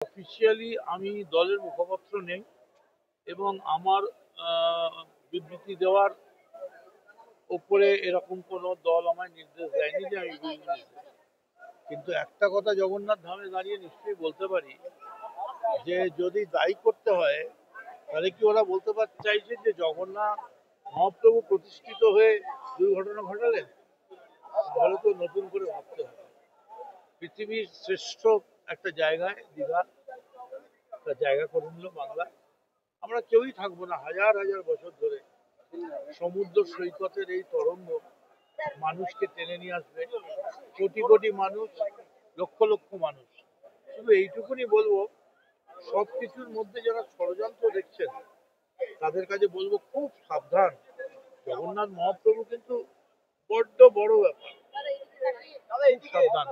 Officially আমি দলের মুখপাত্র নেই এবং আমার বিবৃতি দেওয়ার উপরে এরকম কোনো দল আমায় নির্দেশ দেয়নি যে আমি বিবৃতি দেব। কিন্তু একটা কথা জগন্নাথ ধামে দাঁড়িয়ে নিশ্চয়ই বলতে পারি যে যদি দায়ী করতে হয় তাহলে কি ওরা বলতে চাইছে যে জগন্নাথ মহাপ্রভু প্রতিষ্ঠিত হয়ে দুর্ঘটনা ঘটালেন? তাহলে তো নতুন করে ভাবতে হবে। পৃথিবীর শ্রেষ্ঠ একটা জায়গায় দীঘা একটা জায়গা করে নিল বাংলা। আমরা কেউই থাকবো না হাজার হাজার বছর ধরে। সমুদ্র সৈকতের এই তরঙ্গ মানুষকে টেনে নিয়ে আসবে, কোটি কোটি মানুষ, লক্ষ লক্ষ মানুষ। শুধু এইটুকুনি বলবো, সবকিছুর মধ্যে যারা ষড়যন্ত্র দেখছেন তাদের কাছে বলবো খুব সাবধান। জগন্নাথ মহাপ্রভু কিন্তু বড্ড বড় ব্যাপার, খুব সাবধান।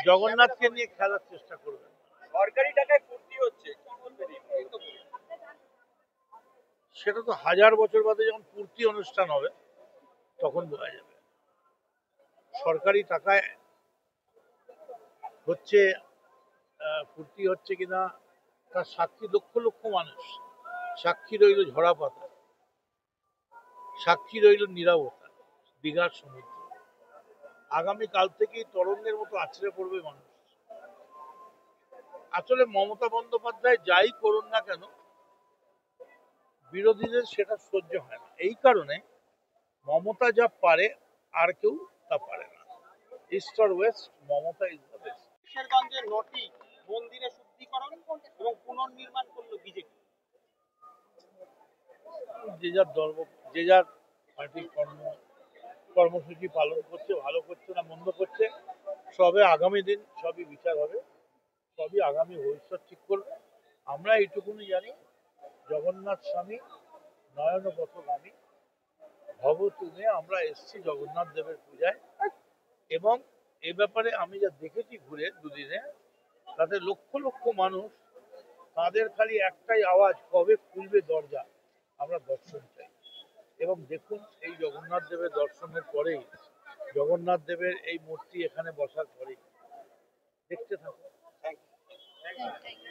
জগন্নাথকে নিয়ে খেলার চেষ্টা করবেন। সরকারি টাকায় ফুর্তি হচ্ছে, সেটা তো হাজার বছর বাদে যখন পূর্তি অনুষ্ঠান হবে তখন বোঝা যাবে। সরকারি টাকায় হচ্ছে ফুর্তি হচ্ছে কিনা তার সাক্ষী লক্ষ লক্ষ মানুষ। সাক্ষী রইল ঝরা পাতা, সাক্ষী রইল নীরবতা, দীঘার সমুদ্র। আগামীকাল থেকেই তরঙ্গের মতো আছড়ে পড়বে মানুষ। আসলে মমতা বন্দ্যোপাধ্যায় যাই করুন না কেন, বিরোধীদের সেটা সহ্য হয় না। এই কারণে মমতা যা পারে আর কেউ তা পারে না। ইস্ট আর west, Mamata is the best. কিশোরগঞ্জের নটি মন্দিরে শুদ্ধিকরণ এবং পুনর্নির্মাণ করলো বিজেপি। যে যার ধর্ম, যে যার পার্টির কর্মসূচি পালন করছে, ভালো করছে না মন্দ করছে, সবে আগামী দিন সবই বিচার হবে, সবই আগামী ভবিষ্যৎ ঠিক করবে। আমরা এইটুকুনি জানি, জগন্নাথ স্বামী নয়ন পথগামী ভব তুমে। আমরা এসছি জগন্নাথ দেবের পূজায় এবং এ ব্যাপারে আমি যা দেখেছি ঘুরে দুদিনে, তাতে লক্ষ লক্ষ মানুষ, তাদের খালি একটাই আওয়াজ, কবে খুলবে দরজা, আমরা দর্শন চাই। এবং দেখুন, এই জগন্নাথ দেবের দর্শনের পরেই, জগন্নাথ দেবের এই মূর্তি এখানে বসার পরেই দেখতে থাকুন।